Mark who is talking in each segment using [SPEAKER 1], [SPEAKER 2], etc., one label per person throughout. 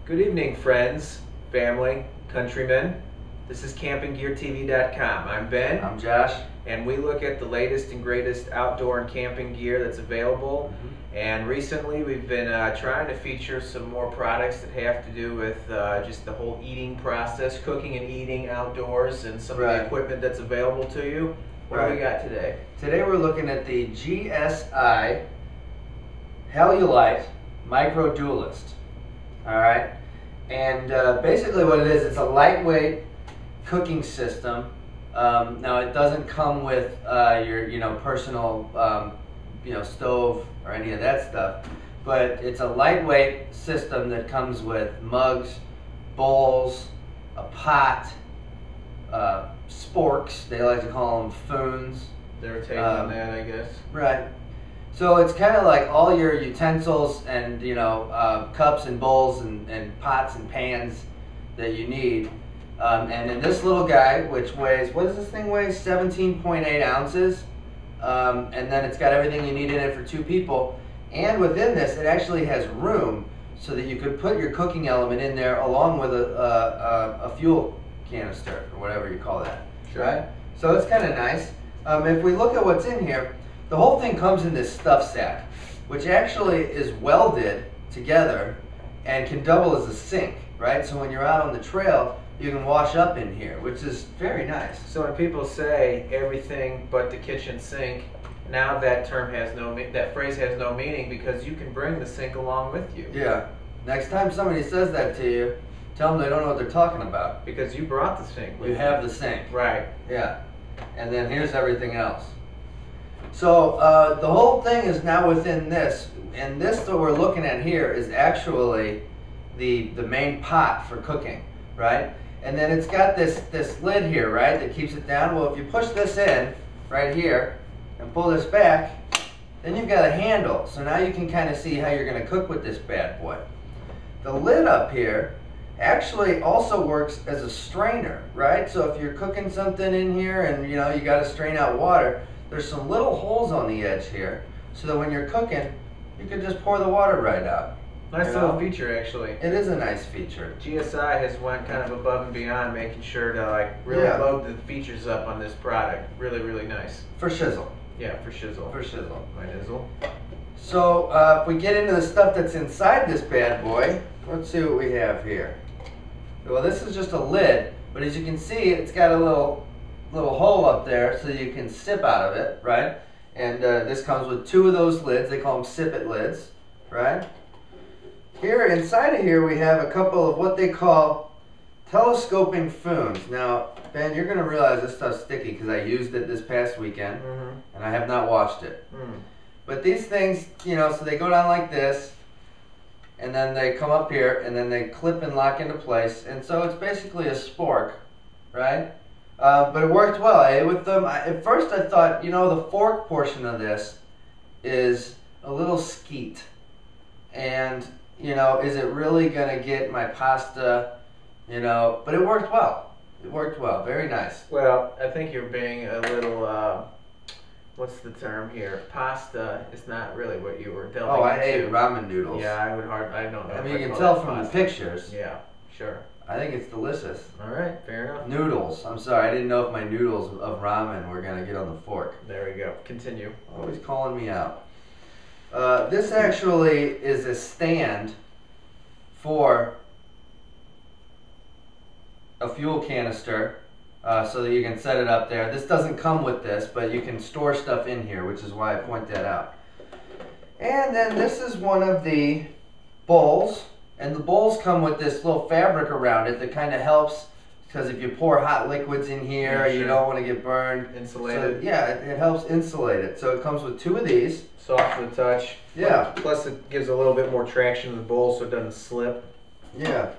[SPEAKER 1] Good evening, friends, family, countrymen. This is campinggeartv.com. I'm Ben.
[SPEAKER 2] I'm Josh.
[SPEAKER 1] And we look at the latest and greatest outdoor and camping gear that's available. And recently we've been trying to feature some more products that have to do with just the whole eating process, cooking and eating outdoors, and some of the equipment that's available to you. What do we got today?
[SPEAKER 2] Today we're looking at the GSI Halulite Microdualist. Alright? And basically what it is, it's a lightweight cooking system. Now it doesn't come with your personal stove or any of that stuff, but it's a lightweight system that comes with mugs, bowls, a pot, sporks, they like to call them foons.
[SPEAKER 1] They're taking that, I guess.
[SPEAKER 2] Right. So it's kind of like all your utensils and cups and bowls and pots and pans that you need. And in this little guy, which weighs, what does this thing weigh? 17.8 ounces. And then it's got everything you need in it for 2 people. And within this, it actually has room so that you could put your cooking element in there along with a fuel canister or whatever you call that.
[SPEAKER 1] Sure.
[SPEAKER 2] Right? So it's kind of nice. If we look at what's in here, the whole thing comes in this stuff sack, which actually is welded together and can double as a sink, right? So when you're out on the trail, you can wash up in here, which is very nice.
[SPEAKER 1] So when people say everything but the kitchen sink, now that term has that phrase has no meaning, because you can bring the sink along with you.
[SPEAKER 2] Yeah. Next time somebody says that to you, tell them they don't know what they're talking about.
[SPEAKER 1] Because you brought the sink with you.
[SPEAKER 2] You have the sink.
[SPEAKER 1] Right.
[SPEAKER 2] Yeah. And then here's everything else. So the whole thing is now within this, and this that we're looking at here is actually the main pot for cooking, right? And then it's got this lid here, right, that keeps it down. Well, if you push this in right here and pull this back, then you've got a handle. So now you can kind of see how you're going to cook with this bad boy. The lid up here actually also works as a strainer, right? So if you're cooking something in here and you got to strain out water, there's some little holes on the edge here, so that when you're cooking, you can just pour the water right out.
[SPEAKER 1] Nice little feature, actually.
[SPEAKER 2] It is a nice feature.
[SPEAKER 1] GSI has went kind of above and beyond, making sure to really load the features up on this product. Really, really nice.
[SPEAKER 2] For shizzle.
[SPEAKER 1] Yeah, for shizzle.
[SPEAKER 2] For shizzle.
[SPEAKER 1] My nizzle.
[SPEAKER 2] So if we get into the stuff that's inside this bad boy, let's see what we have here. Well, this is just a lid, but as you can see, it's got a little hole up there so you can sip out of it, right? And this comes with 2 of those lids. They call them sip-it lids, right? Here, inside of here, we have a couple of what they call telescoping foons. Now, Ben, you're going to realize this stuff's sticky because I used it this past weekend, and I have not washed it. But these things, so they go down like this, and then they come up here, and then they clip and lock into place. And so it's basically a spork, right? But it worked well. With them, at first I thought, the fork portion of this is a little skeet. And, is it really going to get my pasta, but it worked well. It worked well. Very nice.
[SPEAKER 1] Well, I think you're being a little, what's the term here? Pasta is not really what you were delving into.
[SPEAKER 2] Oh, I ate ramen noodles.
[SPEAKER 1] Yeah, I don't know.
[SPEAKER 2] I mean, you can tell from the pictures.
[SPEAKER 1] Yeah, sure.
[SPEAKER 2] I think it's delicious.
[SPEAKER 1] All right, fair enough.
[SPEAKER 2] Noodles. I'm sorry, I didn't know if my noodles of ramen were going to get on the fork.
[SPEAKER 1] There we go. Continue.
[SPEAKER 2] Always calling me out. This actually is a stand for a fuel canister so that you can set it up there. This doesn't come with this, but you can store stuff in here, which is why I point that out. And then this is one of the bowls. And the bowls come with this little fabric around it that kind of helps, because if you pour hot liquids in here, you don't want to get burned.
[SPEAKER 1] Insulated.
[SPEAKER 2] So, yeah, it helps insulate it. So it comes with 2 of these.
[SPEAKER 1] Soft to the touch.
[SPEAKER 2] Yeah.
[SPEAKER 1] Plus it gives a little bit more traction to the bowl so it doesn't slip.
[SPEAKER 2] Yeah.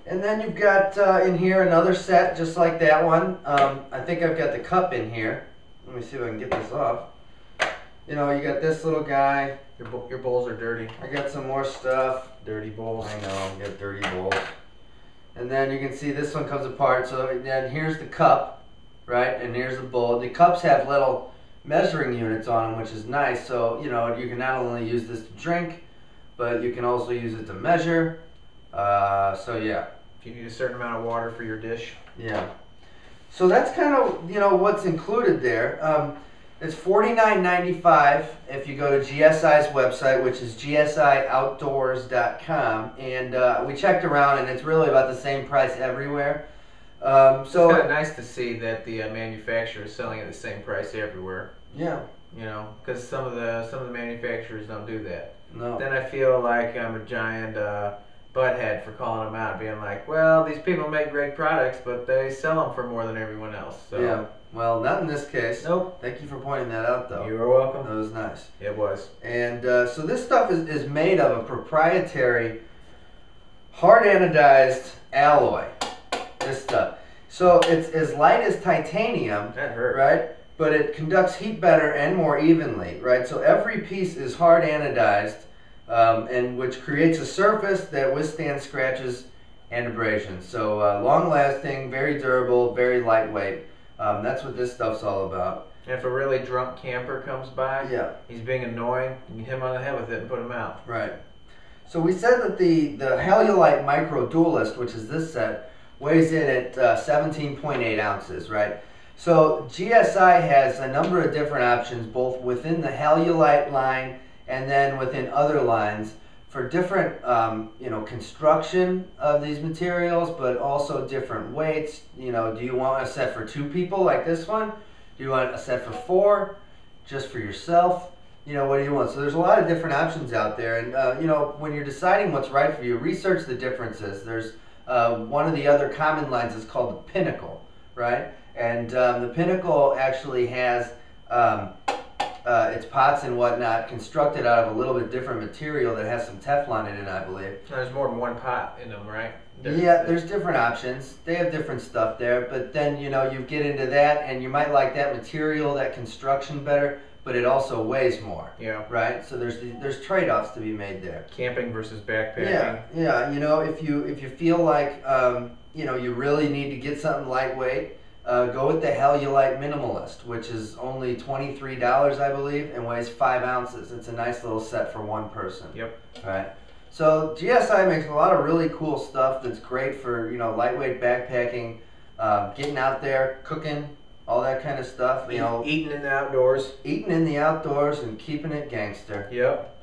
[SPEAKER 2] And then you've got in here another set just like that one. I think I've got the cup in here. Let me see if I can get this off. You got this little guy.
[SPEAKER 1] Your bowls are dirty.
[SPEAKER 2] I got some more stuff.
[SPEAKER 1] Dirty bowls.
[SPEAKER 2] I know, I got dirty bowls. And then you can see this one comes apart. So then here's the cup, right? And here's the bowl. The cups have little measuring units on them, which is nice. So, you can not only use this to drink, but you can also use it to measure. So yeah.
[SPEAKER 1] If you need a certain amount of water for your dish.
[SPEAKER 2] Yeah. So that's kind of, you know, what's included there. It's $49.95 if you go to GSI's website, which is gsioutdoors.com. And we checked around, and it's really about the same price everywhere. So
[SPEAKER 1] it's kind of nice to see that the manufacturer is selling at the same price everywhere.
[SPEAKER 2] Yeah.
[SPEAKER 1] You know, because some of the manufacturers don't do that.
[SPEAKER 2] No.
[SPEAKER 1] Then I feel like I'm a giant butthead for calling them out, being like, well, these people make great products, but they sell them for more than everyone else. So.
[SPEAKER 2] Yeah. Well, not in this case.
[SPEAKER 1] Nope.
[SPEAKER 2] Thank you for pointing that out, though.
[SPEAKER 1] You are welcome.
[SPEAKER 2] That was nice.
[SPEAKER 1] It was.
[SPEAKER 2] And so this stuff is made of a proprietary hard anodized alloy. This stuff. So it's as light as titanium.
[SPEAKER 1] That hurt.
[SPEAKER 2] Right? But it conducts heat better and more evenly, right? So every piece is hard anodized, and which creates a surface that withstands scratches and abrasions. So long-lasting, very durable, very lightweight. That's what this stuff's all about.
[SPEAKER 1] And if a really drunk camper comes by,
[SPEAKER 2] yeah,
[SPEAKER 1] he's being annoying, you can hit him on the head with it and put him out.
[SPEAKER 2] Right. So we said that the Halulite Microdualist, which is this set, weighs in at 17.8 ounces, right? So GSI has a number of different options, both within the Halulite line and then within other lines for different, construction of these materials, but also different weights. You know, do you want a set for 2 people like this one? Do you want a set for 4, just for yourself? You know, what do you want? So there's a lot of different options out there, and when you're deciding what's right for you, research the differences. There's one of the other common lines is called the Pinnacle, right? And the Pinnacle actually has its pots and whatnot constructed out of a little bit different material that has some Teflon in it, I believe.
[SPEAKER 1] There's more than one pot in them, right?
[SPEAKER 2] There's different options. They have different stuff there, but then you get into that, and you might like that material, that construction better, but it also weighs more.
[SPEAKER 1] Yeah.
[SPEAKER 2] Right. So there's trade-offs to be made there.
[SPEAKER 1] Camping versus backpacking.
[SPEAKER 2] Yeah. If you feel like you really need to get something lightweight. Go with the Halulite Minimalist, which is only $23, I believe, and weighs 5 ounces. It's a nice little set for one person.
[SPEAKER 1] Yep.
[SPEAKER 2] All right. So GSI makes a lot of really cool stuff that's great for lightweight backpacking, getting out there, cooking, all that kind of stuff.
[SPEAKER 1] Eating in the outdoors.
[SPEAKER 2] Eating in the outdoors and keeping it gangster.
[SPEAKER 1] Yep.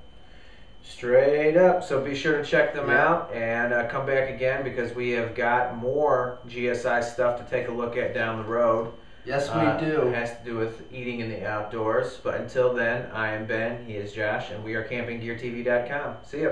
[SPEAKER 1] Straight up. So be sure to check them out and come back again because we have got more GSI stuff to take a look at down the road.
[SPEAKER 2] Yes, we do.
[SPEAKER 1] It has to do with eating in the outdoors. But until then, I am Ben, he is Josh, and we are campinggeartv.com. See ya.